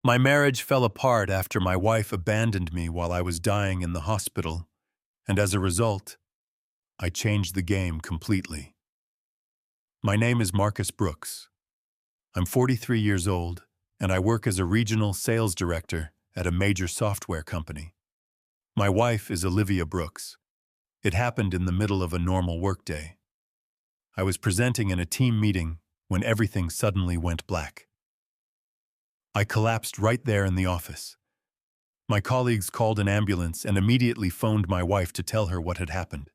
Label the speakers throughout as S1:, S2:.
S1: My marriage fell apart after my wife abandoned me while I was dying in the hospital, and as a result, I changed the game completely. My name is Marcus Brooks. I'm 43 years old, and I work as a regional sales director at a major software company. My wife is Olivia Brooks. It happened in the middle of a normal workday. I was presenting in a team meeting when everything suddenly went black. I collapsed right there in the office. My colleagues called an ambulance and immediately phoned my wife to tell her what had happened.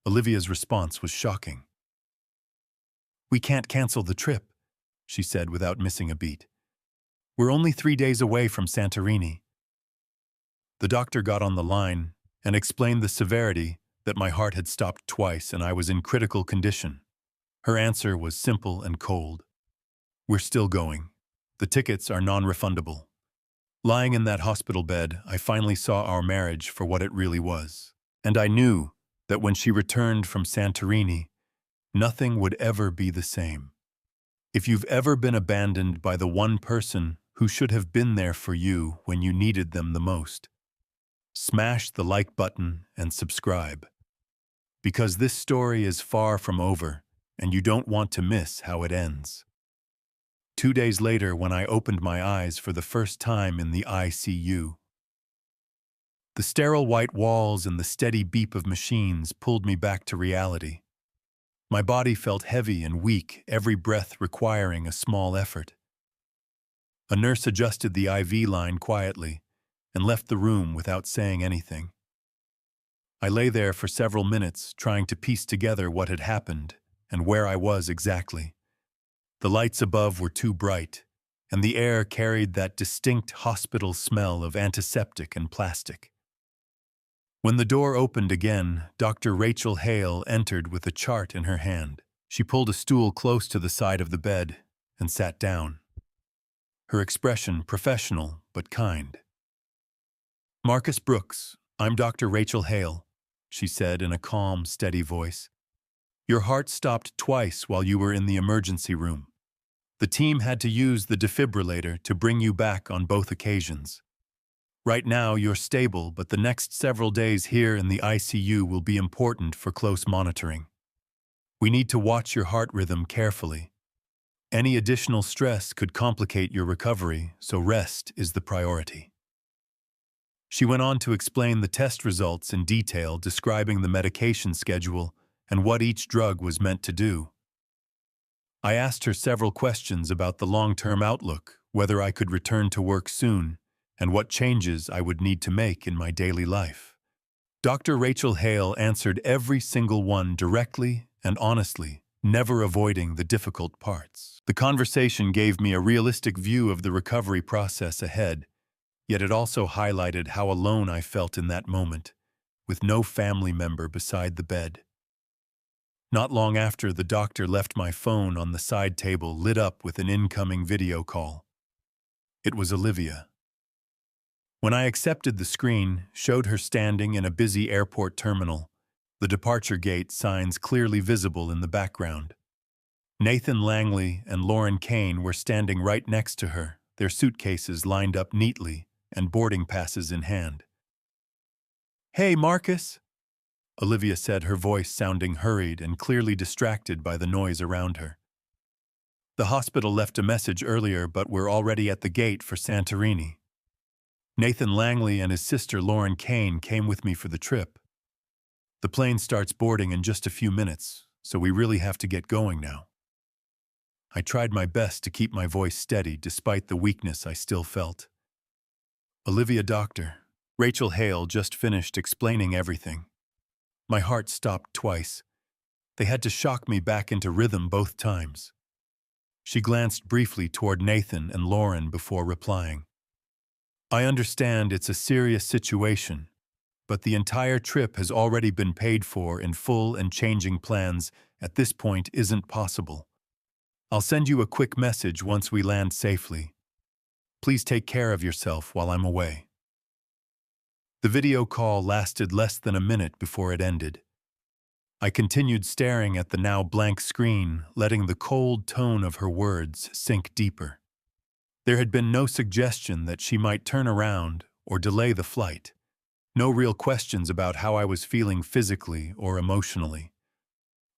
S1: Olivia's response was shocking. "We can't cancel the trip," she said without missing a beat. "We're only 3 days away from Santorini." The doctor got on the line and explained the severity, that my heart had stopped twice and I was in critical condition. Her answer was simple and cold. "We're still going. The tickets are non-refundable." Lying in that hospital bed, I finally saw our marriage for what it really was. And I knew that when she returned from Santorini, nothing would ever be the same. If you've ever been abandoned by the one person who should have been there for you when you needed them the most, smash the like button and subscribe. Because this story is far from over, and you don't want to miss how it ends. 2 days later, when I opened my eyes for the first time in the ICU, the sterile white walls and the steady beep of machines pulled me back to reality. My body felt heavy and weak, every breath requiring a small effort. A nurse adjusted the IV line quietly and left the room without saying anything. I lay there for several minutes, trying to piece together what had happened and where I was exactly. The lights above were too bright, and the air carried that distinct hospital smell of antiseptic and plastic. When the door opened again, Dr. Rachel Hale entered with a chart in her hand. She pulled a stool close to the side of the bed and sat down. Her expression professional but kind. "Marcus Brooks, I'm Dr. Rachel Hale," she said in a calm, steady voice. "Your heart stopped twice while you were in the emergency room. The team had to use the defibrillator to bring you back on both occasions. Right now, you're stable, but the next several days here in the ICU will be important for close monitoring. We need to watch your heart rhythm carefully. Any additional stress could complicate your recovery, so rest is the priority." She went on to explain the test results in detail, describing the medication schedule and what each drug was meant to do. I asked her several questions about the long-term outlook, whether I could return to work soon, and what changes I would need to make in my daily life. Dr. Rachel Hale answered every single one directly and honestly, never avoiding the difficult parts. The conversation gave me a realistic view of the recovery process ahead, yet it also highlighted how alone I felt in that moment, with no family member beside the bed. Not long after, the doctor left my phone on the side table lit up with an incoming video call. It was Olivia. When I accepted the screen, showed her standing in a busy airport terminal, the departure gate signs clearly visible in the background. Nathan Langley and Lauren Kane were standing right next to her, their suitcases lined up neatly and boarding passes in hand. "Hey, Marcus," Olivia said, her voice sounding hurried and clearly distracted by the noise around her. "The hospital left a message earlier, but we're already at the gate for Santorini. Nathan Langley and his sister Lauren Kane came with me for the trip. The plane starts boarding in just a few minutes, so we really have to get going now." I tried my best to keep my voice steady despite the weakness I still felt. "Olivia, Dr. Rachel Hale just finished explaining everything." My heart stopped twice. They had to shock me back into rhythm both times. She glanced briefly toward Nathan and Lauren before replying. "I understand it's a serious situation, but the entire trip has already been paid for in full and changing plans at this point isn't possible. I'll send you a quick message once we land safely. Please take care of yourself while I'm away." The video call lasted less than a minute before it ended. I continued staring at the now blank screen, letting the cold tone of her words sink deeper. There had been no suggestion that she might turn around or delay the flight. No real questions about how I was feeling physically or emotionally.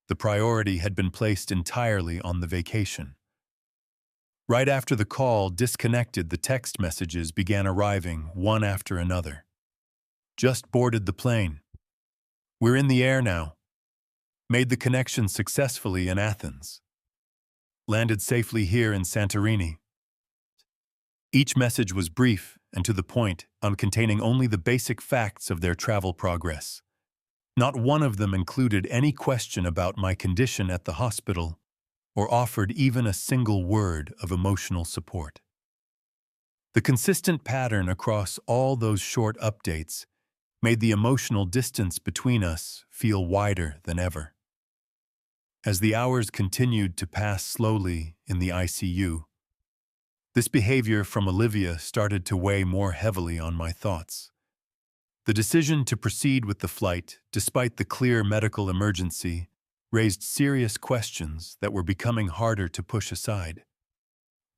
S1: The priority had been placed entirely on the vacation. Right after the call disconnected, the text messages began arriving one after another. Just boarded the plane. We're in the air now. Made the connection successfully in Athens. Landed safely here in Santorini. Each message was brief and to the point, containing only the basic facts of their travel progress. Not one of them included any question about my condition at the hospital or offered even a single word of emotional support. The consistent pattern across all those short updates made the emotional distance between us feel wider than ever. As the hours continued to pass slowly in the ICU, this behavior from Olivia started to weigh more heavily on my thoughts. The decision to proceed with the flight, despite the clear medical emergency, raised serious questions that were becoming harder to push aside.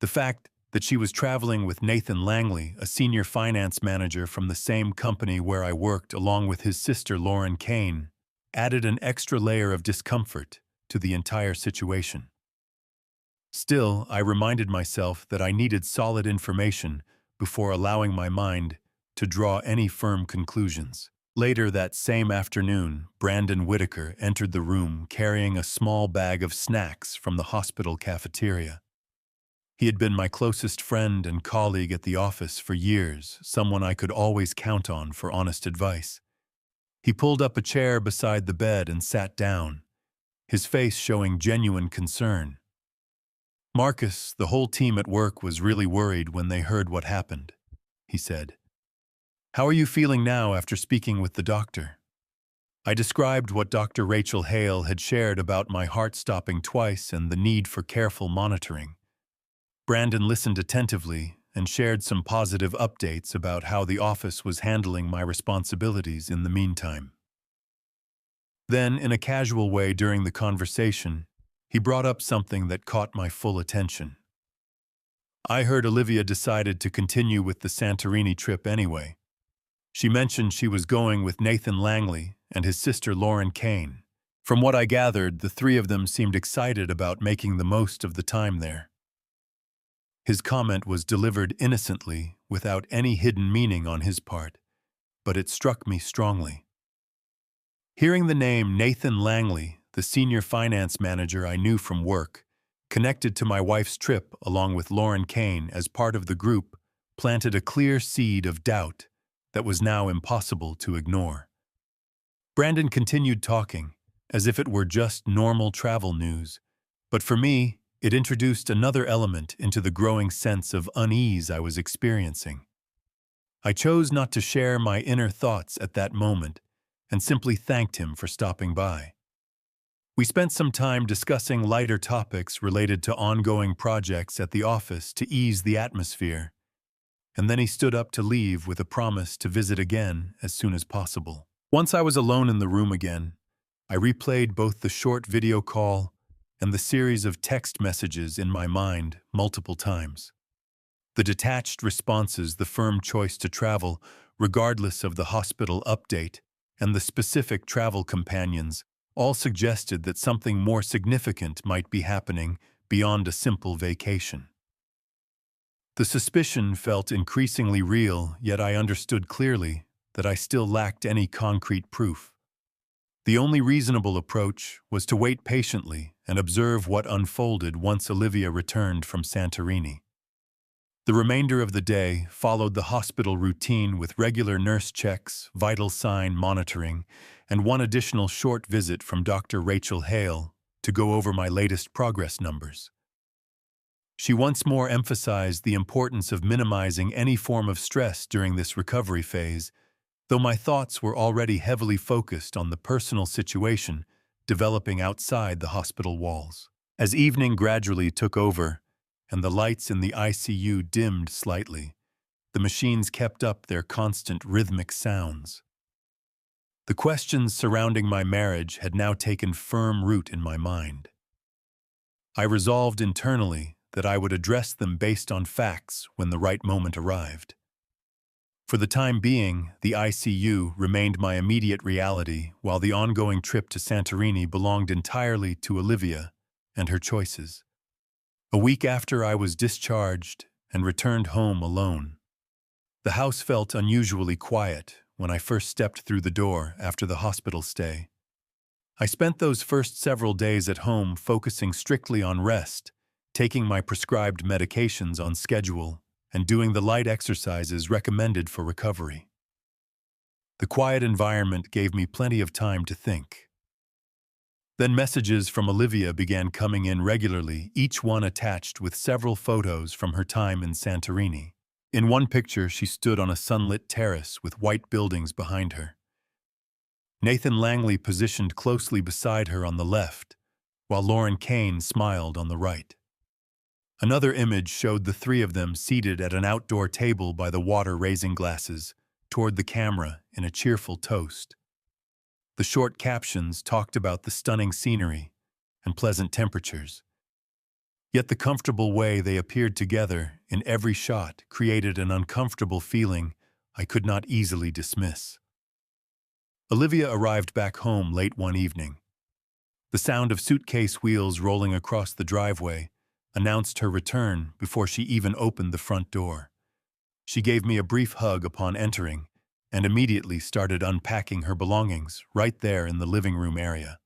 S1: The fact that she was traveling with Nathan Langley, a senior finance manager from the same company where I worked, along with his sister Lauren Kane, added an extra layer of discomfort to the entire situation. Still, I reminded myself that I needed solid information before allowing my mind to draw any firm conclusions. Later that same afternoon, Brandon Whitaker entered the room carrying a small bag of snacks from the hospital cafeteria. He had been my closest friend and colleague at the office for years, someone I could always count on for honest advice. He pulled up a chair beside the bed and sat down, his face showing genuine concern. "Marcus, the whole team at work was really worried when they heard what happened," he said. "How are you feeling now after speaking with the doctor?" I described what Dr. Rachel Hale had shared about my heart stopping twice and the need for careful monitoring. Brandon listened attentively and shared some positive updates about how the office was handling my responsibilities in the meantime. Then, in a casual way during the conversation, he brought up something that caught my full attention. "I heard Olivia decided to continue with the Santorini trip anyway. She mentioned she was going with Nathan Langley and his sister Lauren Kane. From what I gathered, the three of them seemed excited about making the most of the time there." His comment was delivered innocently, without any hidden meaning on his part, but it struck me strongly. Hearing the name Nathan Langley, the senior finance manager I knew from work, connected to my wife's trip along with Lauren Kane as part of the group, planted a clear seed of doubt that was now impossible to ignore. Brandon continued talking, as if it were just normal travel news, but for me, it introduced another element into the growing sense of unease I was experiencing. I chose not to share my inner thoughts at that moment and simply thanked him for stopping by. We spent some time discussing lighter topics related to ongoing projects at the office to ease the atmosphere, and then he stood up to leave with a promise to visit again as soon as possible. Once I was alone in the room again, I replayed both the short video call and the series of text messages in my mind multiple times. The detached responses, the firm choice to travel, regardless of the hospital update, and the specific travel companions all suggested that something more significant might be happening beyond a simple vacation. The suspicion felt increasingly real, yet I understood clearly that I still lacked any concrete proof. The only reasonable approach was to wait patiently and observe what unfolded once Olivia returned from Santorini. The remainder of the day followed the hospital routine with regular nurse checks, vital sign monitoring, and one additional short visit from Dr. Rachel Hale to go over my latest progress numbers. She once more emphasized the importance of minimizing any form of stress during this recovery phase, though my thoughts were already heavily focused on the personal situation developing outside the hospital walls. As evening gradually took over and the lights in the ICU dimmed slightly, the machines kept up their constant rhythmic sounds. The questions surrounding my marriage had now taken firm root in my mind. I resolved internally that I would address them based on facts when the right moment arrived. For the time being, the ICU remained my immediate reality, while the ongoing trip to Santorini belonged entirely to Olivia and her choices. A week after I was discharged and returned home alone, the house felt unusually quiet when I first stepped through the door after the hospital stay. I spent those first several days at home focusing strictly on rest, taking my prescribed medications on schedule, and doing the light exercises recommended for recovery. The quiet environment gave me plenty of time to think. Then messages from Olivia began coming in regularly, each one attached with several photos from her time in Santorini. In one picture, she stood on a sunlit terrace with white buildings behind her. Nathan Langley positioned closely beside her on the left, while Lauren Kane smiled on the right. Another image showed the three of them seated at an outdoor table by the water, raising glasses toward the camera in a cheerful toast. The short captions talked about the stunning scenery and pleasant temperatures. Yet the comfortable way they appeared together in every shot created an uncomfortable feeling I could not easily dismiss. Olivia arrived back home late one evening. The sound of suitcase wheels rolling across the driveway announced her return before she even opened the front door. She gave me a brief hug upon entering and immediately started unpacking her belongings right there in the living room area.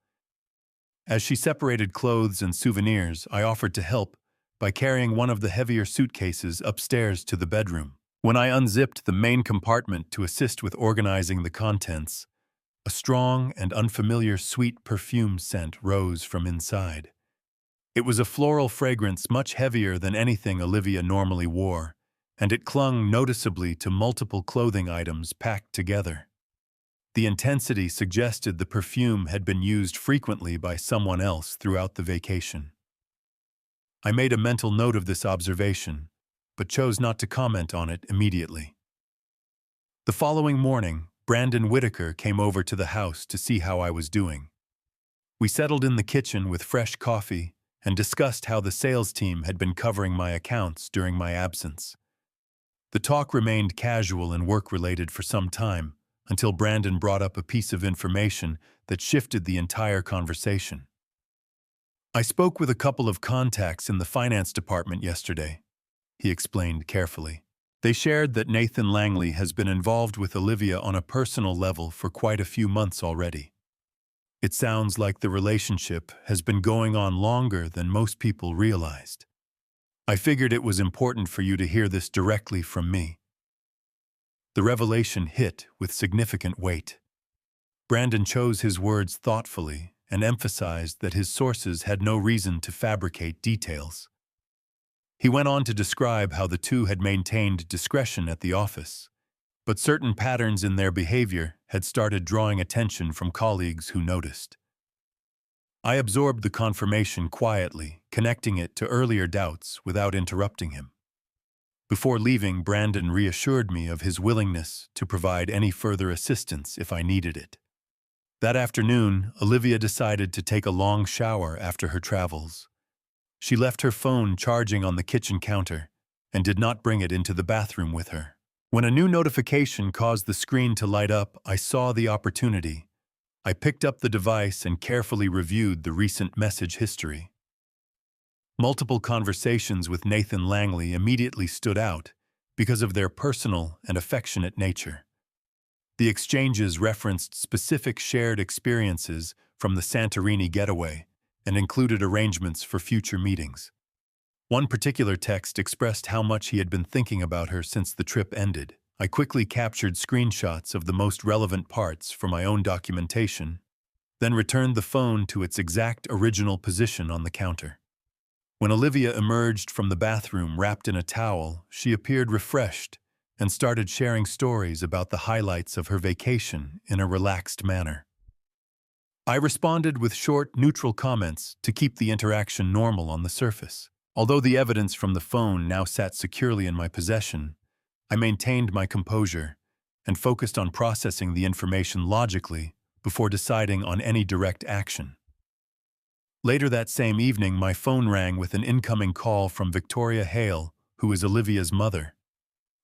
S1: As she separated clothes and souvenirs, I offered to help by carrying one of the heavier suitcases upstairs to the bedroom. When I unzipped the main compartment to assist with organizing the contents, a strong and unfamiliar sweet perfume scent rose from inside. It was a floral fragrance much heavier than anything Olivia normally wore, and it clung noticeably to multiple clothing items packed together. The intensity suggested the perfume had been used frequently by someone else throughout the vacation. I made a mental note of this observation, but chose not to comment on it immediately. The following morning, Brandon Whitaker came over to the house to see how I was doing. We settled in the kitchen with fresh coffee and discussed how the sales team had been covering my accounts during my absence. The talk remained casual and work-related for some time, until Brandon brought up a piece of information that shifted the entire conversation. "I spoke with a couple of contacts in the finance department yesterday," he explained carefully. "They shared that Nathan Langley has been involved with Olivia on a personal level for quite a few months already. It sounds like the relationship has been going on longer than most people realized. I figured it was important for you to hear this directly from me." The revelation hit with significant weight. Brandon chose his words thoughtfully and emphasized that his sources had no reason to fabricate details. He went on to describe how the two had maintained discretion at the office, but certain patterns in their behavior had started drawing attention from colleagues who noticed. I absorbed the confirmation quietly, connecting it to earlier doubts without interrupting him. Before leaving, Brandon reassured me of his willingness to provide any further assistance if I needed it. That afternoon, Olivia decided to take a long shower after her travels. She left her phone charging on the kitchen counter and did not bring it into the bathroom with her. When a new notification caused the screen to light up, I saw the opportunity. I picked up the device and carefully reviewed the recent message history. Multiple conversations with Nathan Langley immediately stood out because of their personal and affectionate nature. The exchanges referenced specific shared experiences from the Santorini getaway and included arrangements for future meetings. One particular text expressed how much he had been thinking about her since the trip ended. I quickly captured screenshots of the most relevant parts for my own documentation, then returned the phone to its exact original position on the counter. When Olivia emerged from the bathroom wrapped in a towel, she appeared refreshed and started sharing stories about the highlights of her vacation in a relaxed manner. I responded with short, neutral comments to keep the interaction normal on the surface. Although the evidence from the phone now sat securely in my possession, I maintained my composure and focused on processing the information logically before deciding on any direct action. Later that same evening, my phone rang with an incoming call from Victoria Hale, who is Olivia's mother.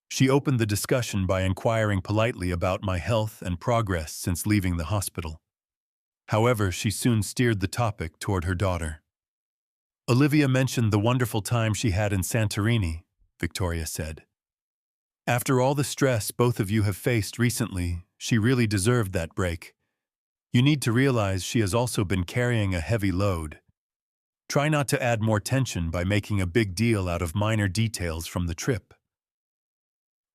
S1: She opened the discussion by inquiring politely about my health and progress since leaving the hospital. However, she soon steered the topic toward her daughter. Olivia mentioned the wonderful time she had in Santorini, Victoria said. After all the stress both of you have faced recently, she really deserved that break. You need to realize she has also been carrying a heavy load. Try not to add more tension by making a big deal out of minor details from the trip.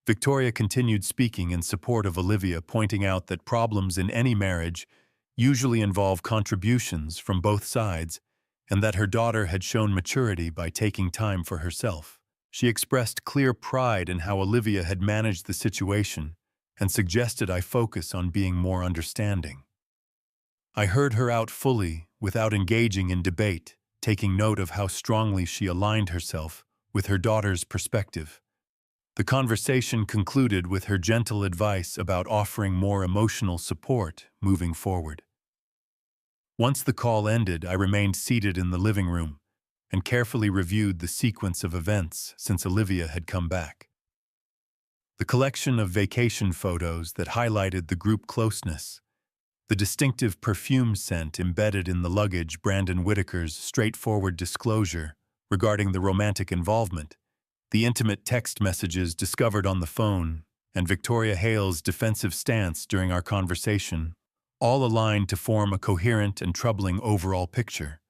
S1: Victoria continued speaking in support of Olivia, pointing out that problems in any marriage usually involve contributions from both sides, and that her daughter had shown maturity by taking time for herself. She expressed clear pride in how Olivia had managed the situation and suggested I focus on being more understanding. I heard her out fully without engaging in debate, taking note of how strongly she aligned herself with her daughter's perspective. The conversation concluded with her gentle advice about offering more emotional support moving forward. Once the call ended, I remained seated in the living room and carefully reviewed the sequence of events since Olivia had come back. The collection of vacation photos that highlighted the group closeness, the distinctive perfume scent embedded in the luggage, Brandon Whitaker's straightforward disclosure regarding the romantic involvement, the intimate text messages discovered on the phone, and Victoria Hale's defensive stance during our conversation, all aligned to form a coherent and troubling overall picture.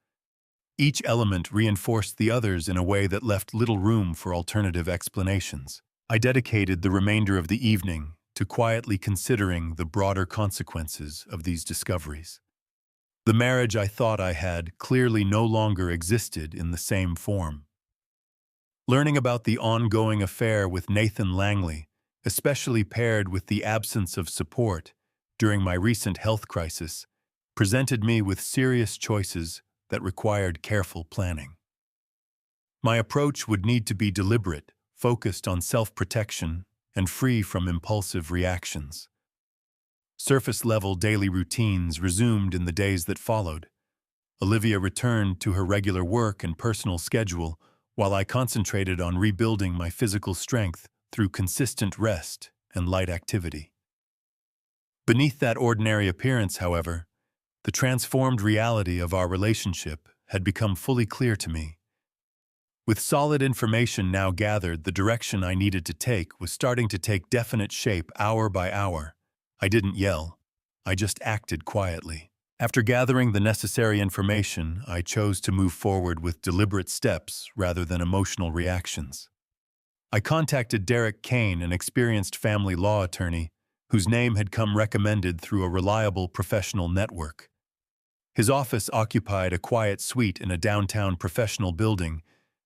S1: Each element reinforced the others in a way that left little room for alternative explanations. I dedicated the remainder of the evening to quietly considering the broader consequences of these discoveries. The marriage I thought I had clearly no longer existed in the same form. Learning about the ongoing affair with Nathan Langley, especially paired with the absence of support during my recent health crisis, presented me with serious choices that required careful planning. My approach would need to be deliberate, focused on self-protection, and free from impulsive reactions. Surface-level daily routines resumed in the days that followed. Olivia returned to her regular work and personal schedule, while I concentrated on rebuilding my physical strength through consistent rest and light activity. Beneath that ordinary appearance, however, the transformed reality of our relationship had become fully clear to me. With solid information now gathered, the direction I needed to take was starting to take definite shape hour by hour. I didn't yell. I just acted quietly. After gathering the necessary information, I chose to move forward with deliberate steps rather than emotional reactions. I contacted Derek Kane, an experienced family law attorney, whose name had come recommended through a reliable professional network. His office occupied a quiet suite in a downtown professional building,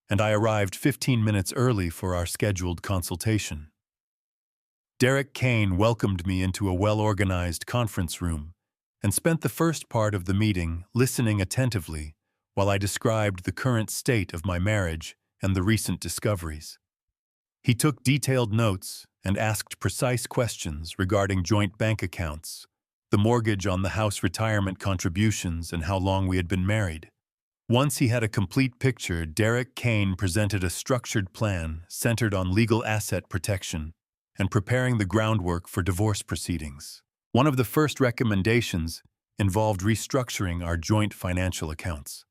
S1: and I arrived 15 minutes early for our scheduled consultation. Derek Kane welcomed me into a well-organized conference room and spent the first part of the meeting listening attentively while I described the current state of my marriage and the recent discoveries. He took detailed notes and asked precise questions regarding joint bank accounts, the mortgage on the house, retirement contributions, and how long we had been married. Once he had a complete picture, Derek Kane presented a structured plan centered on legal asset protection and preparing the groundwork for divorce proceedings. One of the first recommendations involved restructuring our joint financial accounts.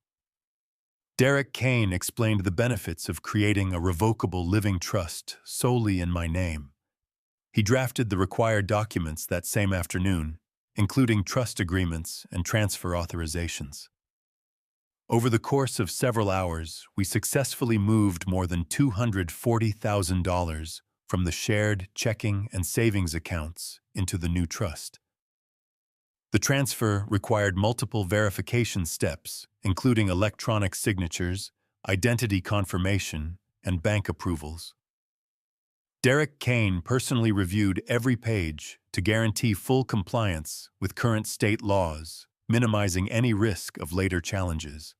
S1: Derek Kane explained the benefits of creating a revocable living trust solely in my name. He drafted the required documents that same afternoon, including trust agreements and transfer authorizations. Over the course of several hours, we successfully moved more than $240,000 from the shared checking and savings accounts into the new trust. The transfer required multiple verification steps, including electronic signatures, identity confirmation, and bank approvals. Derek Kane personally reviewed every page to guarantee full compliance with current state laws, minimizing any risk of later challenges.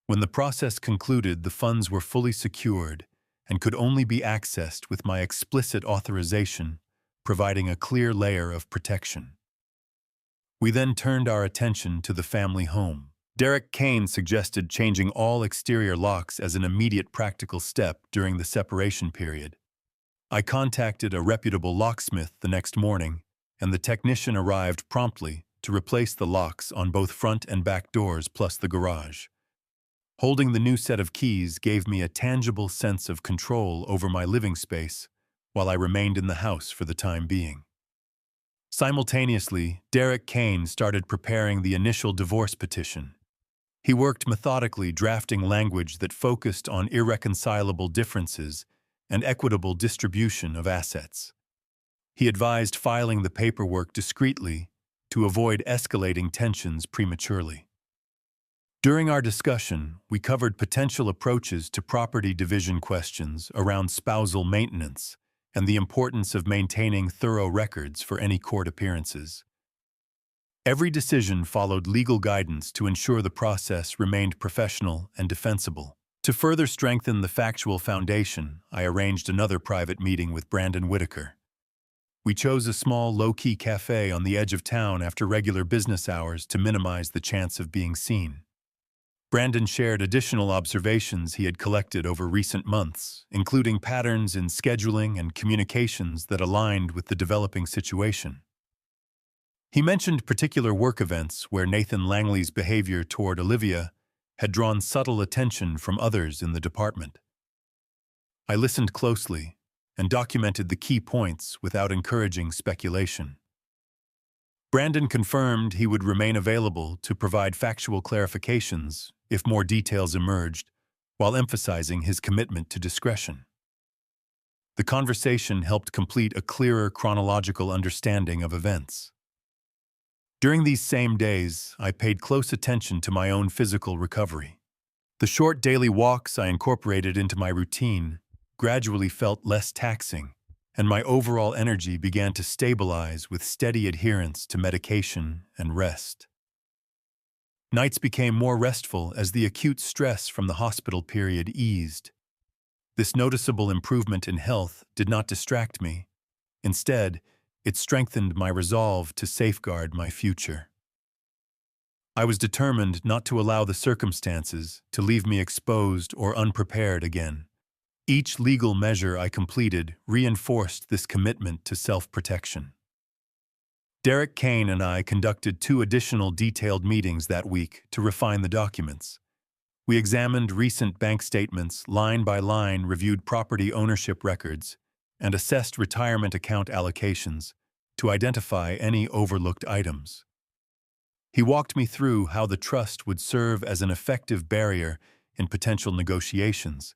S1: When the process concluded, the funds were fully secured and could only be accessed with my explicit authorization, providing a clear layer of protection. We then turned our attention to the family home. Derek Kane suggested changing all exterior locks as an immediate practical step during the separation period. I contacted a reputable locksmith the next morning, and the technician arrived promptly to replace the locks on both front and back doors plus the garage. Holding the new set of keys gave me a tangible sense of control over my living space while I remained in the house for the time being. Simultaneously, Derek Kane started preparing the initial divorce petition. He worked methodically, drafting language that focused on irreconcilable differences and equitable distribution of assets. He advised filing the paperwork discreetly to avoid escalating tensions prematurely. During our discussion, we covered potential approaches to property division questions around spousal maintenance and the importance of maintaining thorough records for any court appearances. Every decision followed legal guidance to ensure the process remained professional and defensible. To further strengthen the factual foundation, I arranged another private meeting with Brandon Whitaker. We chose a small, low-key cafe on the edge of town after regular business hours to minimize the chance of being seen. Brandon shared additional observations he had collected over recent months, including patterns in scheduling and communications that aligned with the developing situation. He mentioned particular work events where Nathan Langley's behavior toward Olivia had drawn subtle attention from others in the department. I listened closely and documented the key points without encouraging speculation. Brandon confirmed he would remain available to provide factual clarifications if more details emerged, while emphasizing his commitment to discretion. The conversation helped complete a clearer chronological understanding of events. During these same days, I paid close attention to my own physical recovery. The short daily walks I incorporated into my routine gradually felt less taxing, and my overall energy began to stabilize with steady adherence to medication and rest. Nights became more restful as the acute stress from the hospital period eased. This noticeable improvement in health did not distract me. Instead, it strengthened my resolve to safeguard my future. I was determined not to allow the circumstances to leave me exposed or unprepared again. Each legal measure I completed reinforced this commitment to self-protection. Derek Kane and I conducted 2 additional detailed meetings that week to refine the documents. We examined recent bank statements, line by line reviewed property ownership records, and assessed retirement account allocations to identify any overlooked items. He walked me through how the trust would serve as an effective barrier in potential negotiations,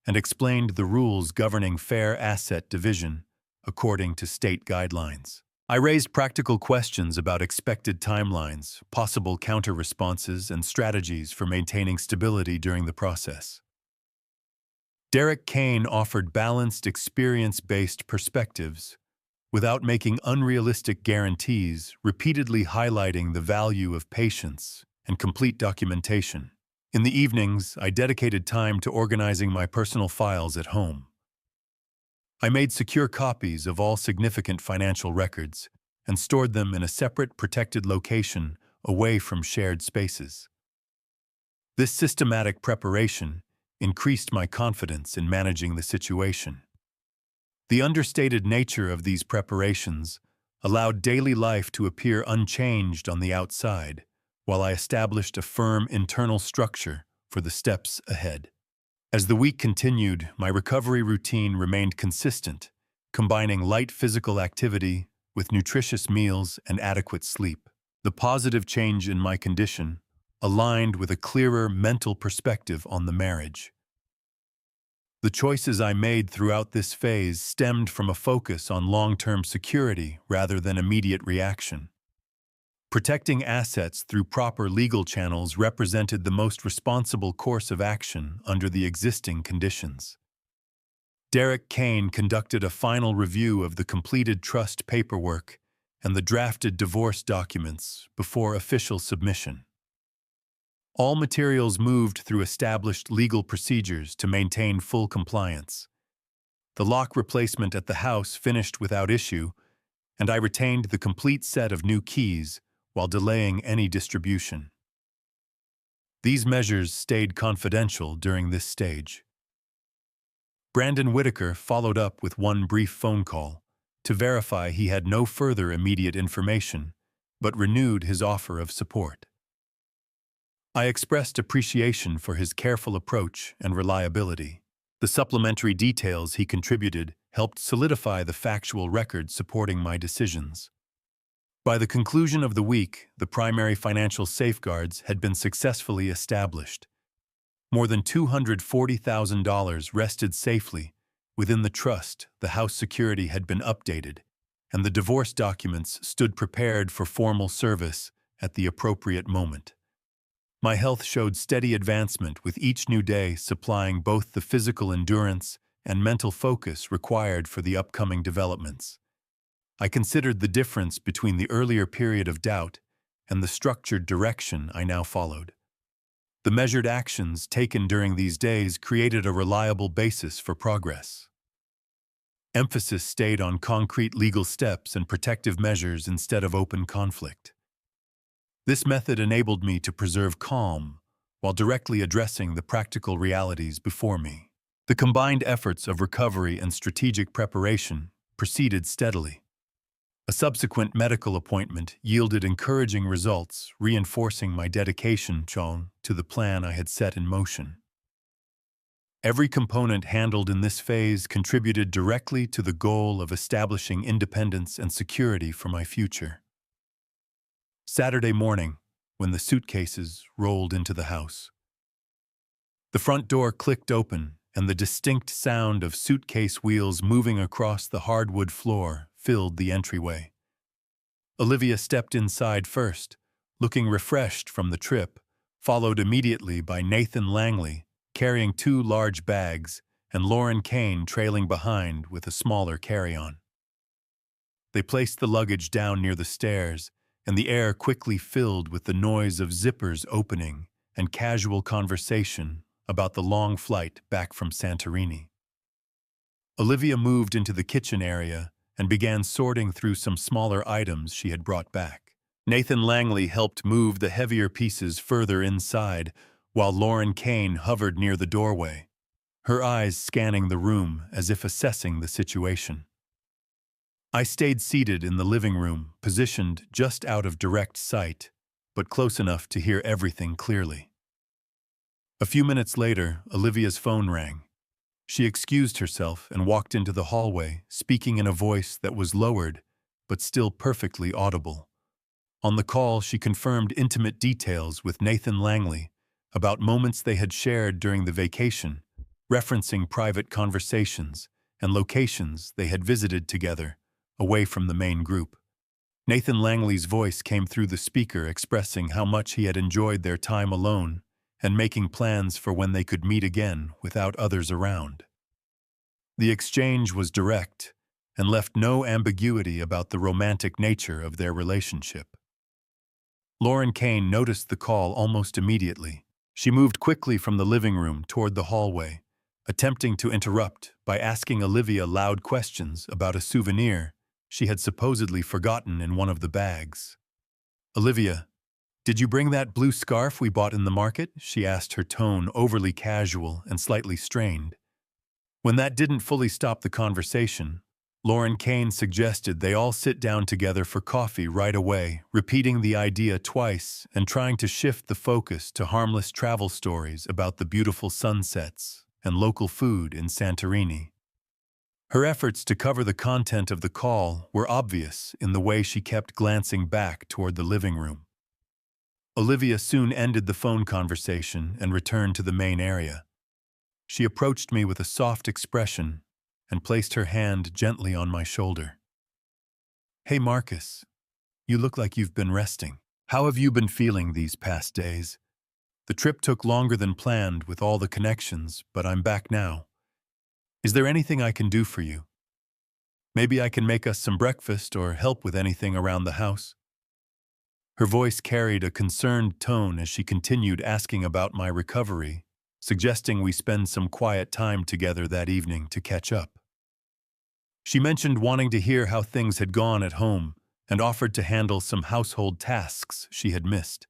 S1: and explained the rules governing fair asset division according to state guidelines. I raised practical questions about expected timelines, possible counter-responses, and strategies for maintaining stability during the process. Derek Kane offered balanced, experience-based perspectives without making unrealistic guarantees, repeatedly highlighting the value of patience and complete documentation. In the evenings, I dedicated time to organizing my personal files at home. I made secure copies of all significant financial records and stored them in a separate, protected location away from shared spaces. This systematic preparation increased my confidence in managing the situation. The understated nature of these preparations allowed daily life to appear unchanged on the outside, while I established a firm internal structure for the steps ahead. As the week continued, my recovery routine remained consistent, combining light physical activity with nutritious meals and adequate sleep. The positive change in my condition aligned with a clearer mental perspective on the marriage. The choices I made throughout this phase stemmed from a focus on long-term security rather than immediate reaction. Protecting assets through proper legal channels represented the most responsible course of action under the existing conditions. Derek Kane conducted a final review of the completed trust paperwork and the drafted divorce documents before official submission. All materials moved through established legal procedures to maintain full compliance. The lock replacement at the house finished without issue, and I retained the complete set of new keys while delaying any distribution. These measures stayed confidential during this stage. Brandon Whitaker followed up with one brief phone call to verify he had no further immediate information, but renewed his offer of support. I expressed appreciation for his careful approach and reliability. The supplementary details he contributed helped solidify the factual record supporting my decisions. By the conclusion of the week, the primary financial safeguards had been successfully established. More than $240,000 rested safely within the trust. The house security had been updated, and the divorce documents stood prepared for formal service at the appropriate moment. My health showed steady advancement, with each new day supplying both the physical endurance and mental focus required for the upcoming developments. I considered the difference between the earlier period of doubt and the structured direction I now followed. The measured actions taken during these days created a reliable basis for progress. Emphasis stayed on concrete legal steps and protective measures instead of open conflict. This method enabled me to preserve calm while directly addressing the practical realities before me. The combined efforts of recovery and strategic preparation proceeded steadily. A subsequent medical appointment yielded encouraging results, reinforcing my dedication to the plan I had set in motion. Every component handled in this phase contributed directly to the goal of establishing independence and security for my future. Saturday morning, when the suitcases rolled into the house. The front door clicked open, and the distinct sound of suitcase wheels moving across the hardwood floor filled the entryway. Olivia stepped inside first, looking refreshed from the trip, followed immediately by Nathan Langley, carrying 2 large bags, and Lauren Kane trailing behind with a smaller carry-on. They placed the luggage down near the stairs, and the air quickly filled with the noise of zippers opening and casual conversation about the long flight back from Santorini. Olivia moved into the kitchen area and began sorting through some smaller items she had brought back. Nathan Langley helped move the heavier pieces further inside, while Lauren Kane hovered near the doorway, her eyes scanning the room as if assessing the situation. I stayed seated in the living room, positioned just out of direct sight, but close enough to hear everything clearly. A few minutes later, Olivia's phone rang. She excused herself and walked into the hallway, speaking in a voice that was lowered, but still perfectly audible. On the call, she confirmed intimate details with Nathan Langley about moments they had shared during the vacation, referencing private conversations and locations they had visited together, away from the main group. Nathan Langley's voice came through the speaker, expressing how much he had enjoyed their time alone and making plans for when they could meet again without others around. The exchange was direct and left no ambiguity about the romantic nature of their relationship. Lauren Kane noticed the call almost immediately. She moved quickly from the living room toward the hallway, attempting to interrupt by asking Olivia loud questions about a souvenir she had supposedly forgotten in one of the bags. "Olivia, did you bring that blue scarf we bought in the market?" she asked, her tone overly casual and slightly strained. When that didn't fully stop the conversation, Lauren Kane suggested they all sit down together for coffee right away, repeating the idea twice and trying to shift the focus to harmless travel stories about the beautiful sunsets and local food in Santorini. Her efforts to cover the content of the call were obvious in the way she kept glancing back toward the living room. Olivia soon ended the phone conversation and returned to the main area. She approached me with a soft expression and placed her hand gently on my shoulder. "Hey Marcus, you look like you've been resting. How have you been feeling these past days? The trip took longer than planned with all the connections, but I'm back now. Is there anything I can do for you? Maybe I can make us some breakfast or help with anything around the house." Her voice carried a concerned tone as she continued asking about my recovery, suggesting we spend some quiet time together that evening to catch up. She mentioned wanting to hear how things had gone at home and offered to handle some household tasks she had missed.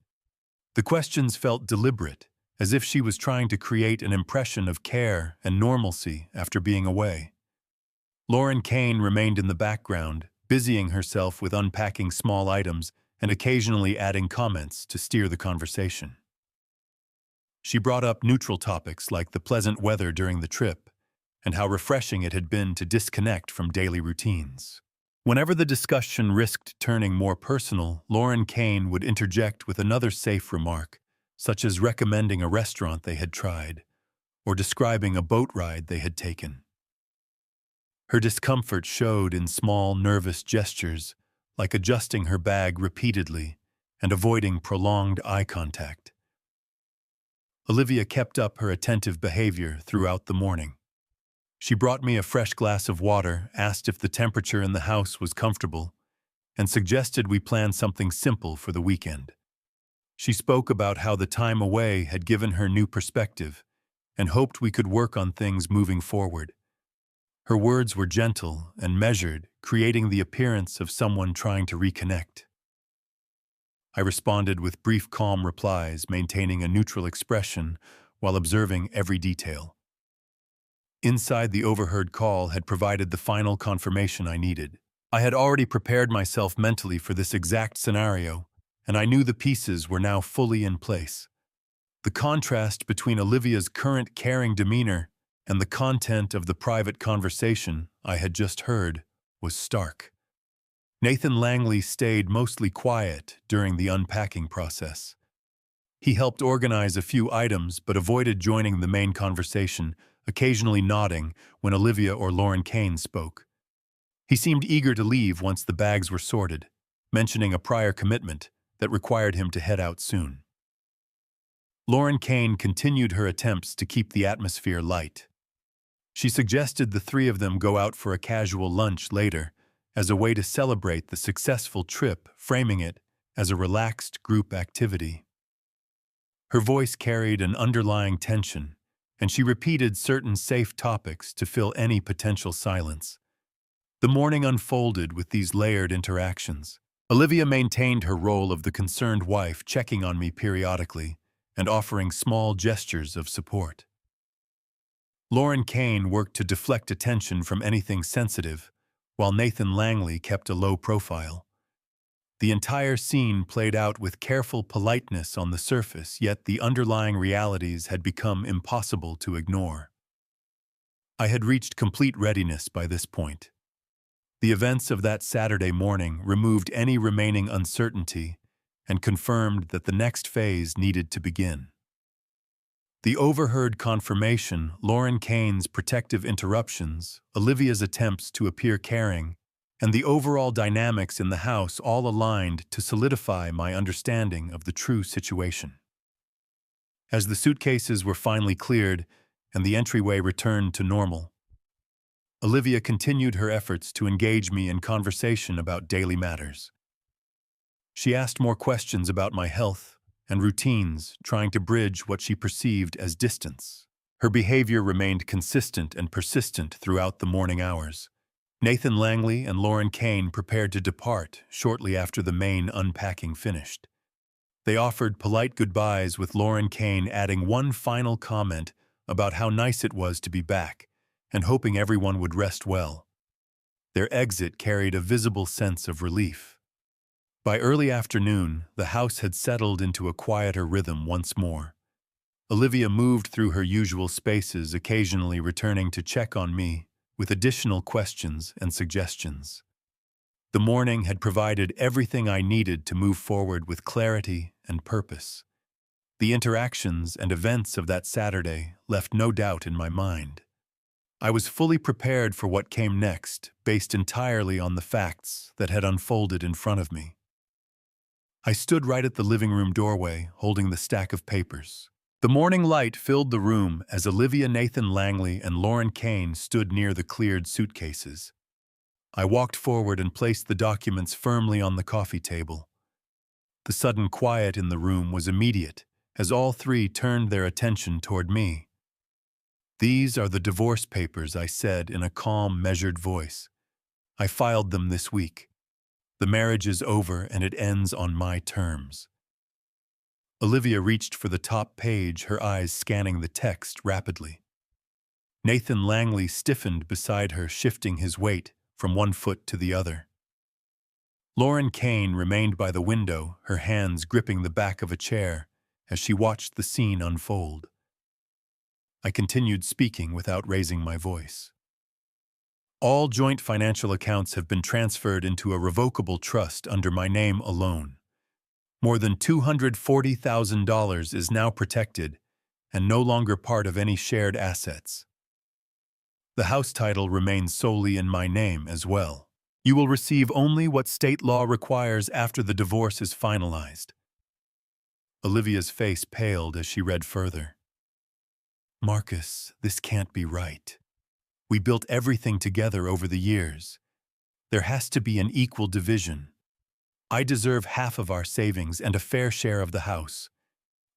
S1: The questions felt deliberate, as if she was trying to create an impression of care and normalcy after being away. Lauren Kane remained in the background, busying herself with unpacking small items and occasionally adding comments to steer the conversation. She brought up neutral topics like the pleasant weather during the trip and how refreshing it had been to disconnect from daily routines. Whenever the discussion risked turning more personal, Lauren Kane would interject with another safe remark, such as recommending a restaurant they had tried or describing a boat ride they had taken. Her discomfort showed in small, nervous gestures, like adjusting her bag repeatedly and avoiding prolonged eye contact. Olivia kept up her attentive behavior throughout the morning. She brought me a fresh glass of water, asked if the temperature in the house was comfortable, and suggested we plan something simple for the weekend. She spoke about how the time away had given her new perspective and hoped we could work on things moving forward. Her words were gentle and measured, creating the appearance of someone trying to reconnect. I responded with brief, calm replies, maintaining a neutral expression while observing every detail. Inside, the overheard call had provided the final confirmation I needed. I had already prepared myself mentally for this exact scenario, and I knew the pieces were now fully in place. The contrast between Olivia's current caring demeanor and the content of the private conversation I had just heard was stark. Nathan Langley stayed mostly quiet during the unpacking process. He helped organize a few items but avoided joining the main conversation, occasionally nodding when Olivia or Lauren Kane spoke. He seemed eager to leave once the bags were sorted, mentioning a prior commitment that required him to head out soon. Lauren Kane continued her attempts to keep the atmosphere light. She suggested the three of them go out for a casual lunch later as a way to celebrate the successful trip, framing it as a relaxed group activity. Her voice carried an underlying tension, and she repeated certain safe topics to fill any potential silence. The morning unfolded with these layered interactions. Olivia maintained her role of the concerned wife, checking on me periodically and offering small gestures of support. Lauren Kane worked to deflect attention from anything sensitive, while Nathan Langley kept a low profile. The entire scene played out with careful politeness on the surface, yet the underlying realities had become impossible to ignore. I had reached complete readiness by this point. The events of that Saturday morning removed any remaining uncertainty and confirmed that the next phase needed to begin. The overheard confirmation, Lauren Kane's protective interruptions, Olivia's attempts to appear caring, and the overall dynamics in the house all aligned to solidify my understanding of the true situation. As the suitcases were finally cleared and the entryway returned to normal, Olivia continued her efforts to engage me in conversation about daily matters. She asked more questions about my health and routines, trying to bridge what she perceived as distance. Her behavior remained consistent and persistent throughout the morning hours. Nathan Langley and Lauren Kane prepared to depart shortly after the main unpacking finished. They offered polite goodbyes, with Lauren Kane adding one final comment about how nice it was to be back and hoping everyone would rest well. Their exit carried a visible sense of relief. By early afternoon, the house had settled into a quieter rhythm once more. Olivia moved through her usual spaces, occasionally returning to check on me with additional questions and suggestions. The morning had provided everything I needed to move forward with clarity and purpose. The interactions and events of that Saturday left no doubt in my mind. I was fully prepared for what came next, based entirely on the facts that had unfolded in front of me. I stood right at the living room doorway, holding the stack of papers. The morning light filled the room as Olivia, Nathan Langley, and Lauren Kane stood near the cleared suitcases. I walked forward and placed the documents firmly on the coffee table. The sudden quiet in the room was immediate, as all three turned their attention toward me. "These are the divorce papers," I said in a calm, measured voice. "I filed them this week. The marriage is over and it ends on my terms." Olivia reached for the top page, her eyes scanning the text rapidly. Nathan Langley stiffened beside her, shifting his weight from one foot to the other. Lauren Kane remained by the window, her hands gripping the back of a chair as she watched the scene unfold. I continued speaking without raising my voice. All joint financial accounts have been transferred into a revocable trust under my name alone. More than $240,000 is now protected and no longer part of any shared assets. The house title remains solely in my name as well. You will receive only what state law requires after the divorce is finalized. Olivia's face paled as she read further. Marcus, this can't be right. We built everything together over the years. There has to be an equal division. I deserve half of our savings and a fair share of the house.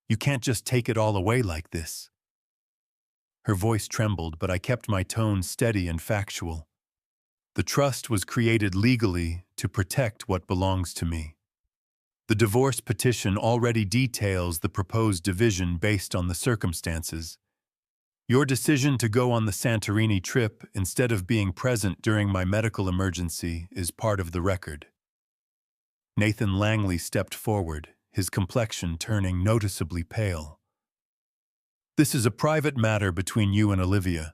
S1: You can't just take it all away like this. Her voice trembled, but I kept my tone steady and factual. The trust was created legally to protect what belongs to me. The divorce petition already details the proposed division based on the circumstances. Your decision to go on the Santorini trip instead of being present during my medical emergency is part of the record. Nathan Langley stepped forward, his complexion turning noticeably pale. This is a private matter between you and Olivia.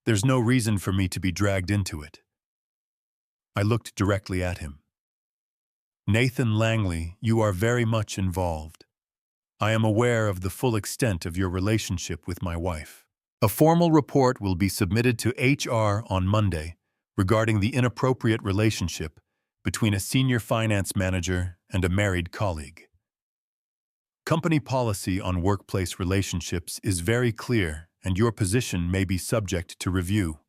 S1: There's no reason for me to be dragged into it. I looked directly at him. Nathan Langley, you are very much involved. I am aware of the full extent of your relationship with my wife. A formal report will be submitted to HR on Monday regarding the inappropriate relationship between a senior finance manager and a married colleague. Company policy on workplace relationships is very clear, and your position may be subject to review.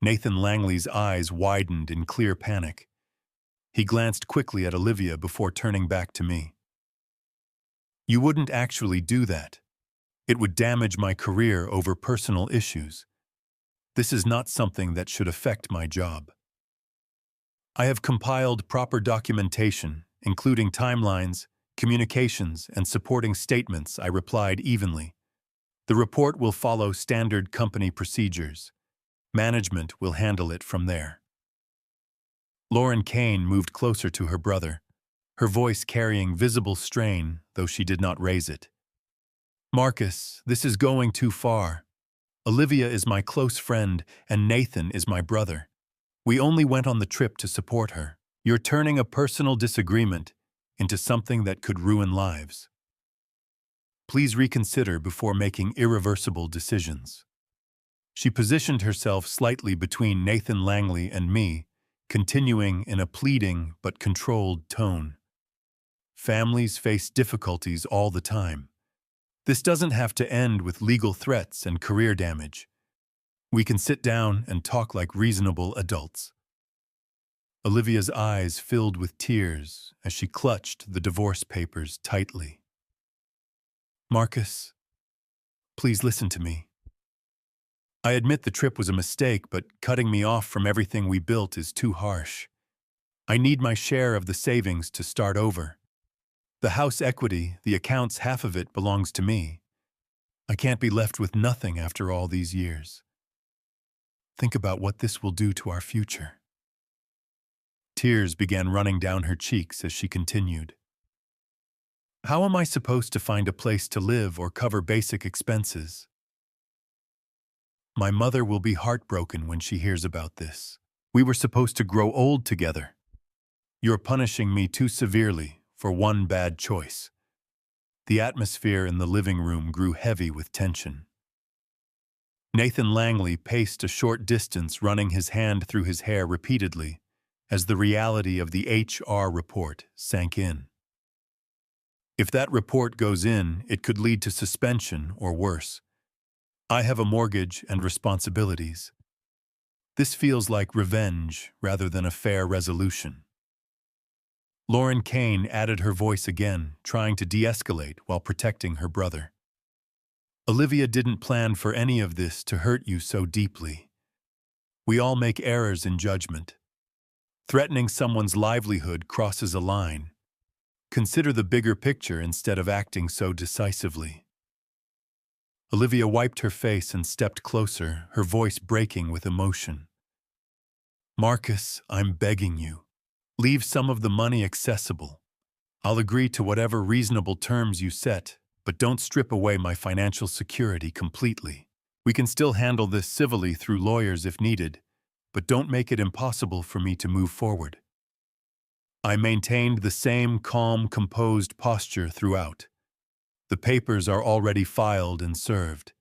S1: Nathan Langley's eyes widened in clear panic. He glanced quickly at Olivia before turning back to me. You wouldn't actually do that. It would damage my career over personal issues. This is not something that should affect my job. I have compiled proper documentation, including timelines, communications, and supporting statements, I replied evenly. The report will follow standard company procedures. Management will handle it from there. Lauren Kane moved closer to her brother, her voice carrying visible strain, though she did not raise it. Marcus, this is going too far. Olivia is my close friend, and Nathan is my brother. We only went on the trip to support her. You're turning a personal disagreement into something that could ruin lives. Please reconsider before making irreversible decisions. She positioned herself slightly between Nathan Langley and me, continuing in a pleading but controlled tone. Families face difficulties all the time. This doesn't have to end with legal threats and career damage. We can sit down and talk like reasonable adults. Olivia's eyes filled with tears as she clutched the divorce papers tightly. Marcus, please listen to me. I admit the trip was a mistake, but cutting me off from everything we built is too harsh. I need my share of the savings to start over. The house equity, the accounts, half of it belongs to me. I can't be left with nothing after all these years. Think about what this will do to our future. Tears began running down her cheeks as she continued. How am I supposed to find a place to live or cover basic expenses? My mother will be heartbroken when she hears about this. We were supposed to grow old together. You're punishing me too severely for one bad choice. The atmosphere in the living room grew heavy with tension. Nathan Langley paced a short distance, running his hand through his hair repeatedly as the reality of the HR report sank in. If that report goes in, it could lead to suspension or worse. I have a mortgage and responsibilities. This feels like revenge rather than a fair resolution. Lauren Kane added her voice again, trying to de-escalate while protecting her brother. Olivia didn't plan for any of this to hurt you so deeply. We all make errors in judgment. Threatening someone's livelihood crosses a line. Consider the bigger picture instead of acting so decisively. Olivia wiped her face and stepped closer, her voice breaking with emotion. Marcus, I'm begging you. Leave some of the money accessible. I'll agree to whatever reasonable terms you set, but don't strip away my financial security completely. We can still handle this civilly through lawyers if needed, but don't make it impossible for me to move forward. I maintained the same calm, composed posture throughout. The papers are already filed and served.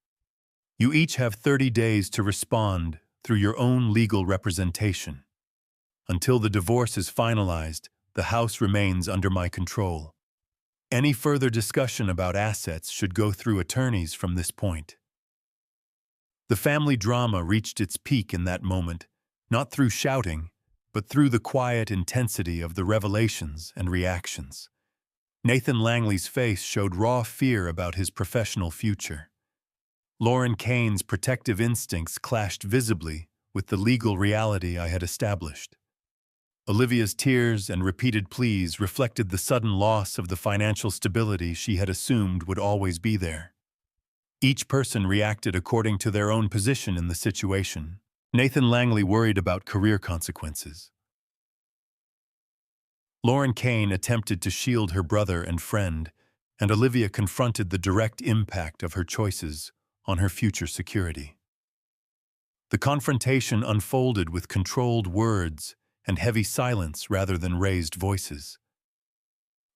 S1: You each have 30 days to respond through your own legal representation. Until the divorce is finalized, the house remains under my control. Any further discussion about assets should go through attorneys from this point. The family drama reached its peak in that moment, not through shouting, but through the quiet intensity of the revelations and reactions. Nathan Langley's face showed raw fear about his professional future. Lauren Kane's protective instincts clashed visibly with the legal reality I had established. Olivia's tears and repeated pleas reflected the sudden loss of the financial stability she had assumed would always be there. Each person reacted according to their own position in the situation. Nathan Langley worried about career consequences. Lauren Kane attempted to shield her brother and friend, and Olivia confronted the direct impact of her choices on her future security. The confrontation unfolded with controlled words and heavy silence rather than raised voices.